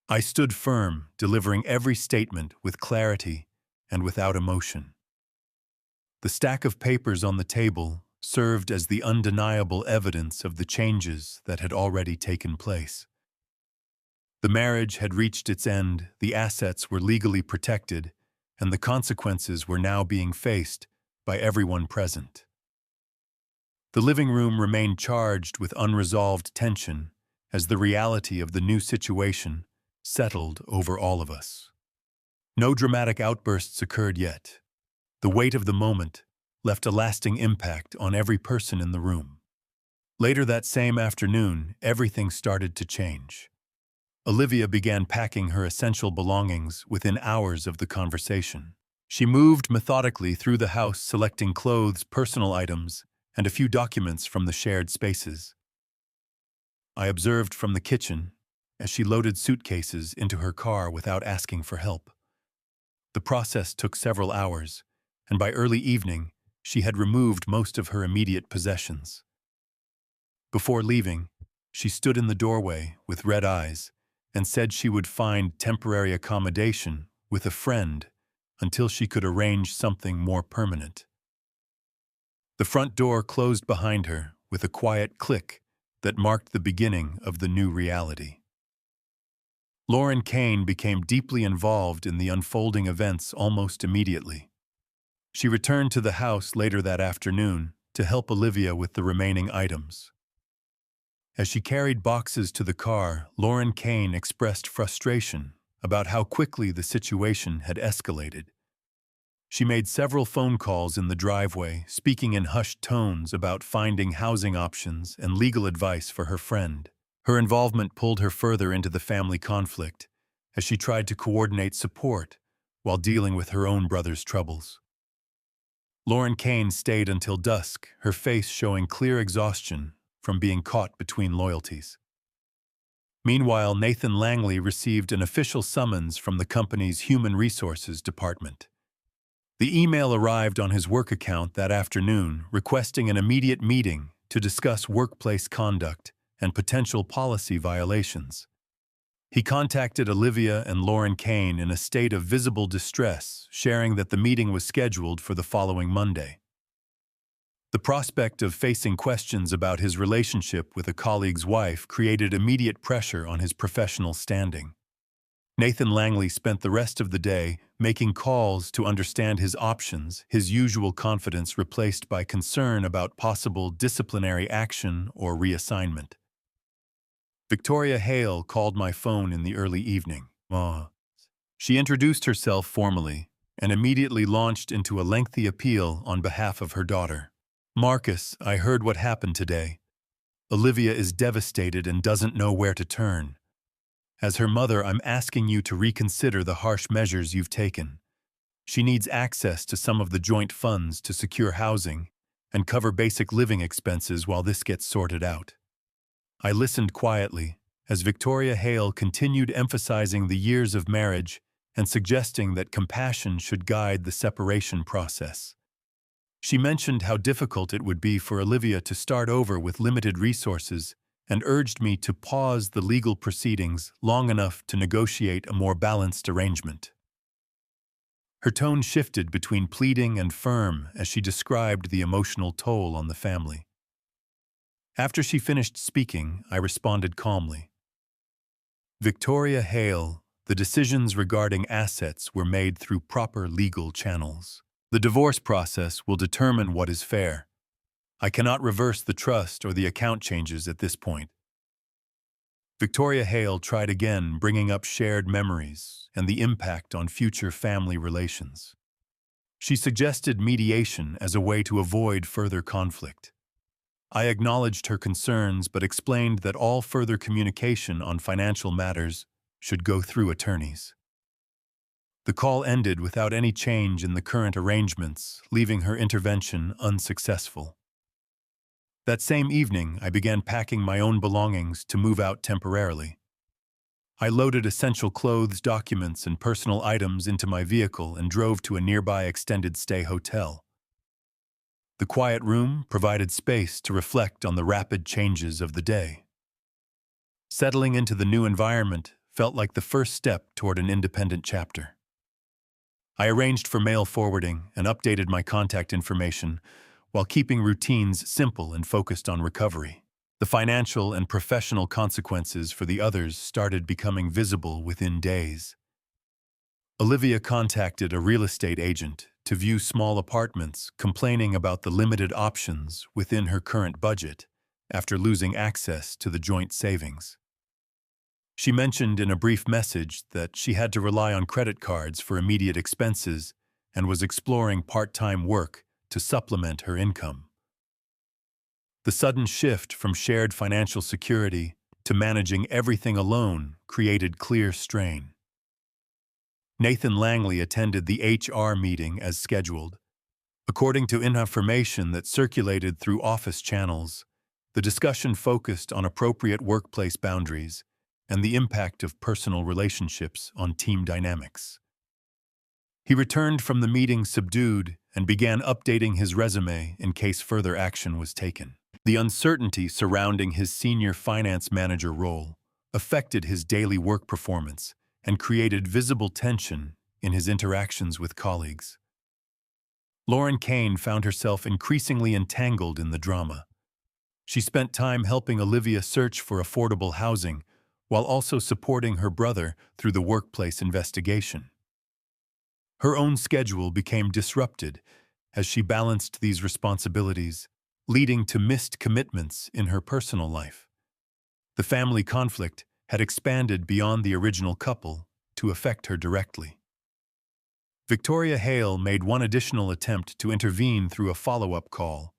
S1: I stood firm, delivering every statement with clarity and without emotion. The stack of papers on the table served as the undeniable evidence of the changes that had already taken place. The marriage had reached its end, the assets were legally protected, and the consequences were now being faced by everyone present. The living room remained charged with unresolved tension as the reality of the new situation settled over all of us. No dramatic outbursts occurred yet. The weight of the moment left a lasting impact on every person in the room. Later that same afternoon, everything started to change. Olivia began packing her essential belongings within hours of the conversation. She moved methodically through the house, selecting clothes, personal items, and a few documents from the shared spaces. I observed from the kitchen as she loaded suitcases into her car without asking for help. The process took several hours, and by early evening, she had removed most of her immediate possessions. Before leaving, she stood in the doorway with red eyes and said she would find temporary accommodation with a friend until she could arrange something more permanent. The front door closed behind her with a quiet click that marked the beginning of the new reality. Lauren Kane became deeply involved in the unfolding events almost immediately. She returned to the house later that afternoon to help Olivia with the remaining items. As she carried boxes to the car, Lauren Kane expressed frustration about how quickly the situation had escalated. She made several phone calls in the driveway, speaking in hushed tones about finding housing options and legal advice for her friend. Her involvement pulled her further into the family conflict as she tried to coordinate support while dealing with her own brother's troubles. Lauren Kane stayed until dusk, her face showing clear exhaustion from being caught between loyalties. Meanwhile, Nathan Langley received an official summons from the company's Human Resources Department. The email arrived on his work account that afternoon, requesting an immediate meeting to discuss workplace conduct and potential policy violations. He contacted Olivia and Lauren Kane in a state of visible distress, sharing that the meeting was scheduled for the following Monday. The prospect of facing questions about his relationship with a colleague's wife created immediate pressure on his professional standing. Nathan Langley spent the rest of the day making calls to understand his options, his usual confidence replaced by concern about possible disciplinary action or reassignment. Victoria Hale called my phone in the early evening. She introduced herself formally and immediately launched into a lengthy appeal on behalf of her daughter. Marcus, I heard what happened today. Olivia is devastated and doesn't know where to turn. As her mother, I'm asking you to reconsider the harsh measures you've taken. She needs access to some of the joint funds to secure housing and cover basic living expenses while this gets sorted out. I listened quietly as Victoria Hale continued emphasizing the years of marriage and suggesting that compassion should guide the separation process. She mentioned how difficult it would be for Olivia to start over with limited resources and urged me to pause the legal proceedings long enough to negotiate a more balanced arrangement. Her tone shifted between pleading and firm as she described the emotional toll on the family. After she finished speaking, I responded calmly. Victoria Hale, the decisions regarding assets were made through proper legal channels. The divorce process will determine what is fair. I cannot reverse the trust or the account changes at this point. Victoria Hale tried again, bringing up shared memories and the impact on future family relations. She suggested mediation as a way to avoid further conflict. I acknowledged her concerns but explained that all further communication on financial matters should go through attorneys. The call ended without any change in the current arrangements, leaving her intervention unsuccessful. That same evening, I began packing my own belongings to move out temporarily. I loaded essential clothes, documents, and personal items into my vehicle and drove to a nearby extended stay hotel. The quiet room provided space to reflect on the rapid changes of the day. Settling into the new environment felt like the first step toward an independent chapter. I arranged for mail forwarding and updated my contact information while keeping routines simple and focused on recovery. The financial and professional consequences for the others started becoming visible within days. Olivia contacted a real estate agent to view small apartments, complaining about the limited options within her current budget after losing access to the joint savings. She mentioned in a brief message that she had to rely on credit cards for immediate expenses and was exploring part-time work to supplement her income. The sudden shift from shared financial security to managing everything alone created clear strain. Nathan Langley attended the HR meeting as scheduled. According to information that circulated through office channels, the discussion focused on appropriate workplace boundaries and the impact of personal relationships on team dynamics. He returned from the meeting subdued and began updating his resume in case further action was taken. The uncertainty surrounding his senior finance manager role affected his daily work performance and created visible tension in his interactions with colleagues. Lauren Kane found herself increasingly entangled in the drama. She spent time helping Olivia search for affordable housing while also supporting her brother through the workplace investigation. Her own schedule became disrupted as she balanced these responsibilities, leading to missed commitments in her personal life. The family conflict had expanded beyond the original couple to affect her directly. Victoria Hale made one additional attempt to intervene through a follow-up call,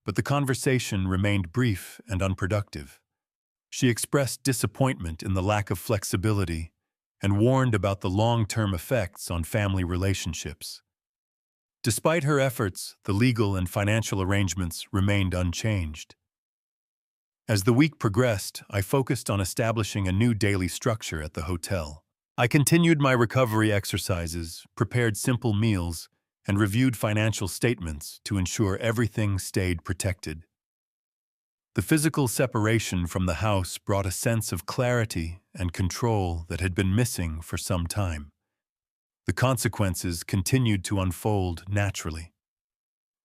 S1: but the conversation remained brief and unproductive. She expressed disappointment in the lack of flexibility and warned about the long-term effects on family relationships. Despite her efforts, the legal and financial arrangements remained unchanged. As the week progressed, I focused on establishing a new daily structure at the hotel. I continued my recovery exercises, prepared simple meals, and reviewed financial statements to ensure everything stayed protected. The physical separation from the house brought a sense of clarity and control that had been missing for some time. The consequences continued to unfold naturally.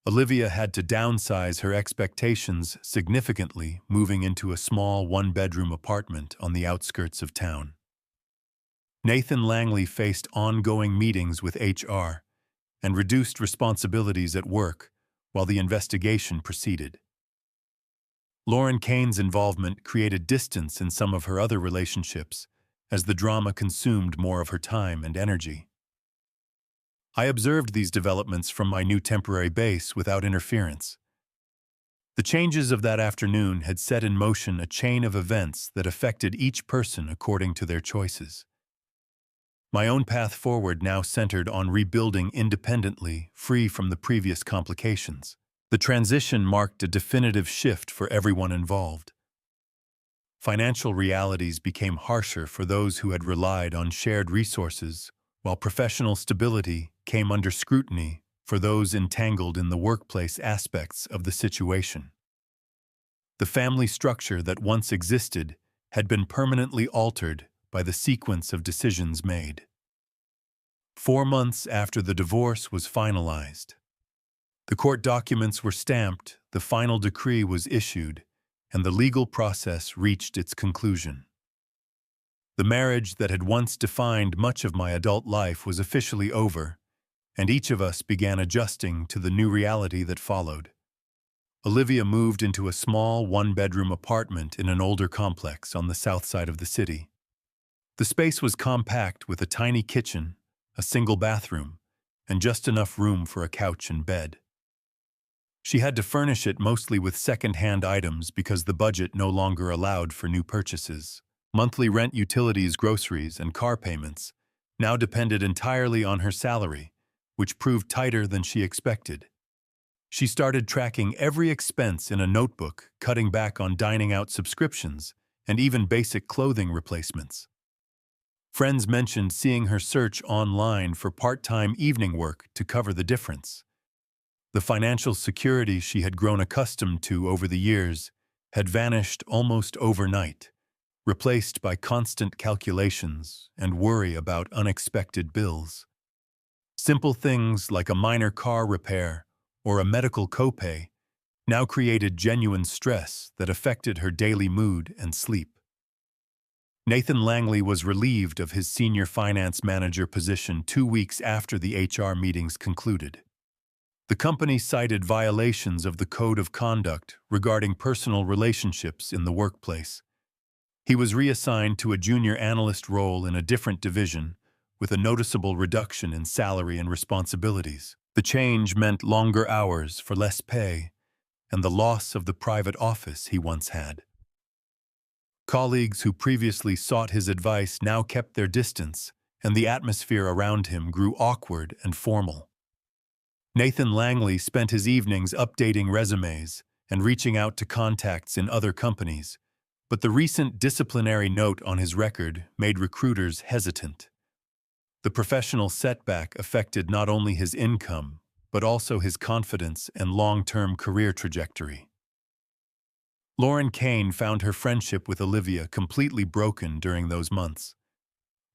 S1: Olivia had to downsize her expectations significantly, moving into a small one-bedroom apartment on the outskirts of town. Nathan Langley faced ongoing meetings with HR and reduced responsibilities at work while the investigation proceeded. Lauren Kane's involvement created distance in some of her other relationships as the drama consumed more of her time and energy. I observed these developments from my new temporary base without interference. The changes of that afternoon had set in motion a chain of events that affected each person according to their choices. My own path forward now centered on rebuilding independently, free from the previous complications. The transition marked a definitive shift for everyone involved. Financial realities became harsher for those who had relied on shared resources, while professional stability came under scrutiny for those entangled in the workplace aspects of the situation. The family structure that once existed had been permanently altered by the sequence of decisions made. 4 months after the divorce was finalized, the court documents were stamped, the final decree was issued, and the legal process reached its conclusion. The marriage that had once defined much of my adult life was officially over, and each of us began adjusting to the new reality that followed. Olivia moved into a small one-bedroom apartment in an older complex on the south side of the city. The space was compact with a tiny kitchen, a single bathroom, and just enough room for a couch and bed. She had to furnish it mostly with second-hand items because the budget no longer allowed for new purchases. Monthly rent, utilities, groceries, and car payments now depended entirely on her salary, which proved tighter than she expected. She started tracking every expense in a notebook, cutting back on dining out subscriptions and even basic clothing replacements. Friends mentioned seeing her search online for part-time evening work to cover the difference. The financial security she had grown accustomed to over the years had vanished almost overnight, replaced by constant calculations and worry about unexpected bills. Simple things like a minor car repair or a medical copay now created genuine stress that affected her daily mood and sleep. Nathan Langley was relieved of his senior finance manager position 2 weeks after the HR meetings concluded. The company cited violations of the code of conduct regarding personal relationships in the workplace. He was reassigned to a junior analyst role in a different division, with a noticeable reduction in salary and responsibilities. The change meant longer hours for less pay and the loss of the private office he once had. Colleagues who previously sought his advice now kept their distance, and the atmosphere around him grew awkward and formal. Nathan Langley spent his evenings updating resumes and reaching out to contacts in other companies, but the recent disciplinary note on his record made recruiters hesitant. The professional setback affected not only his income, but also his confidence and long-term career trajectory. Lauren Kane found her friendship with Olivia completely broken during those months.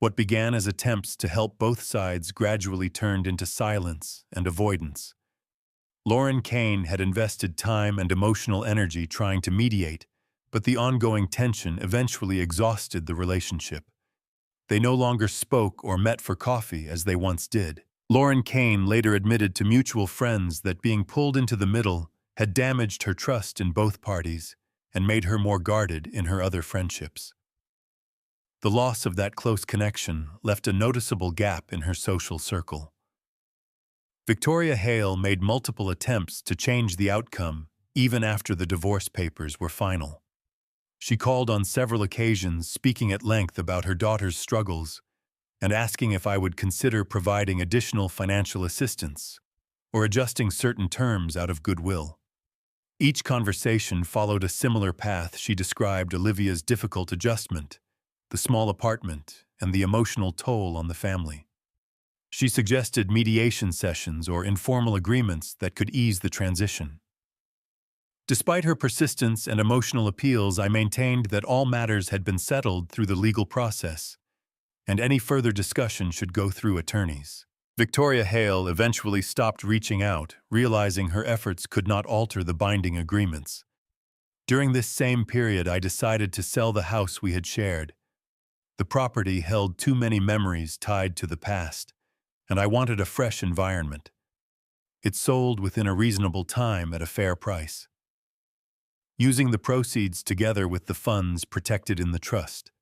S1: What began as attempts to help both sides gradually turned into silence and avoidance. Lauren Kane had invested time and emotional energy trying to mediate, but the ongoing tension eventually exhausted the relationship. They no longer spoke or met for coffee as they once did. Lauren Kane later admitted to mutual friends that being pulled into the middle had damaged her trust in both parties and made her more guarded in her other friendships. The loss of that close connection left a noticeable gap in her social circle. Victoria Hale made multiple attempts to change the outcome even after the divorce papers were final. She called on several occasions, speaking at length about her daughter's struggles and asking if I would consider providing additional financial assistance or adjusting certain terms out of goodwill. Each conversation followed a similar path. She described Olivia's difficult adjustment, the small apartment, and the emotional toll on the family. She suggested mediation sessions or informal agreements that could ease the transition. Despite her persistence and emotional appeals, I maintained that all matters had been settled through the legal process, and any further discussion should go through attorneys. Victoria Hale eventually stopped reaching out, realizing her efforts could not alter the binding agreements. During this same period, I decided to sell the house we had shared. The property held too many memories tied to the past, and I wanted a fresh environment. It sold within a reasonable time at a fair price. Using the proceeds together with the funds protected in the trust,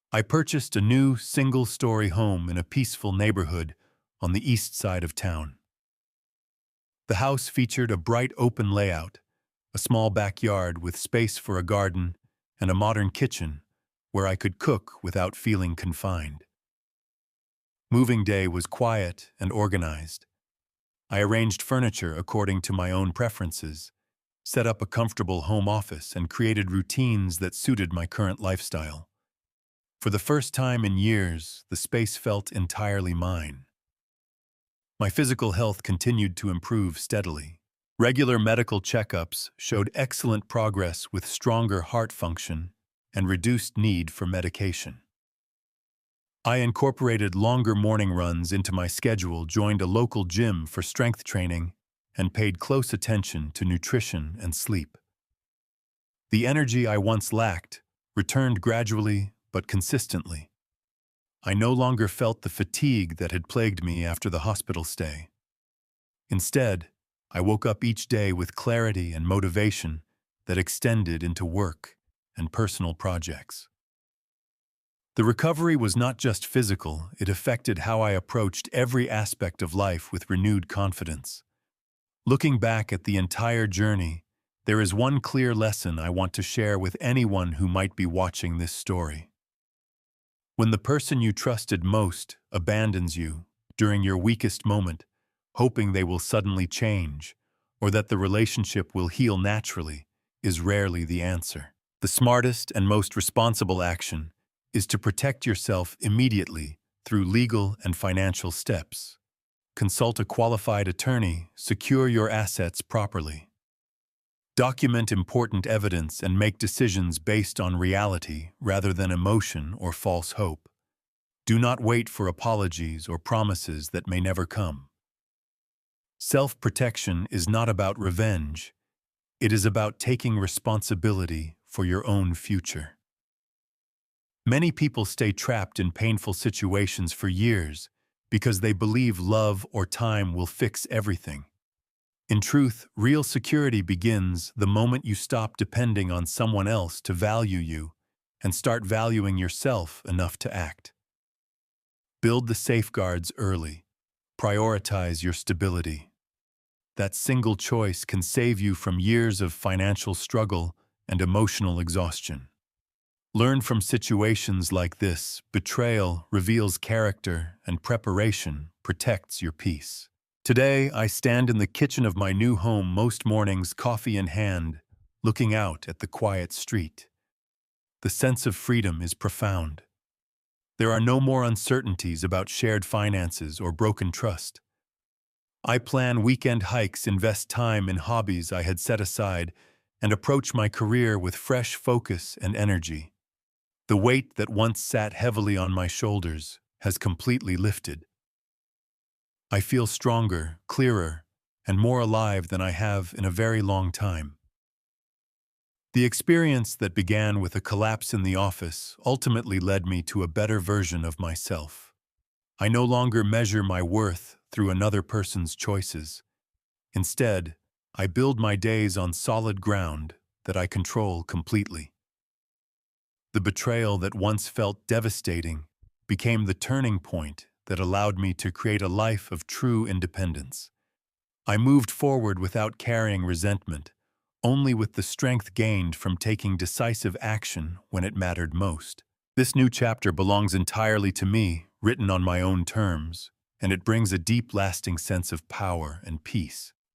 S1: I purchased a new single-story home in a peaceful neighborhood on the east side of town. The house featured a bright open layout, a small backyard with space for a garden and a modern kitchen where I could cook without feeling confined. Moving day was quiet and organized. I arranged furniture according to my own preferences, set up a comfortable home office, and created routines that suited my current lifestyle. For the first time in years, the space felt entirely mine. My physical health continued to improve steadily. Regular medical checkups showed excellent progress with stronger heart function and reduced need for medication. I incorporated longer morning runs into my schedule, joined a local gym for strength training, and paid close attention to nutrition and sleep. The energy I once lacked returned gradually but consistently. I no longer felt the fatigue that had plagued me after the hospital stay. Instead, I woke up each day with clarity and motivation that extended into work and personal projects. The recovery was not just physical, it affected how I approached every aspect of life with renewed confidence. Looking back at the entire journey, there is one clear lesson I want to share with anyone who might be watching this story. When the person you trusted most abandons you during your weakest moment, hoping they will suddenly change, or that the relationship will heal naturally, is rarely the answer. The smartest and most responsible action is to protect yourself immediately through legal and financial steps. Consult a qualified attorney, secure your assets properly. Document important evidence and make decisions based on reality rather than emotion or false hope. Do not wait for apologies or promises that may never come. Self-protection is not about revenge. It is about taking responsibility for your own future. Many people stay trapped in painful situations for years because they believe love or time will fix everything. In truth, real security begins the moment you stop depending on someone else to value you and start valuing yourself enough to act. Build the safeguards early. Prioritize your stability. That single choice can save you from years of financial struggle and emotional exhaustion. Learn from situations like this. Betrayal reveals character, and preparation protects your peace. Today, I stand in the kitchen of my new home most mornings, coffee in hand, looking out at the quiet street. The sense of freedom is profound. There are no more uncertainties about shared finances or broken trust. I plan weekend hikes, invest time in hobbies I had set aside, and approach my career with fresh focus and energy. The weight that once sat heavily on my shoulders has completely lifted. I feel stronger, clearer, and more alive than I have in a very long time. The experience that began with a collapse in the office ultimately led me to a better version of myself. I no longer measure my worth through another person's choices. Instead, I build my days on solid ground that I control completely. The betrayal that once felt devastating became the turning point that allowed me to create a life of true independence. I moved forward without carrying resentment, only with the strength gained from taking decisive action when it mattered most. This new chapter belongs entirely to me, written on my own terms, and it brings a deep, lasting sense of power and peace.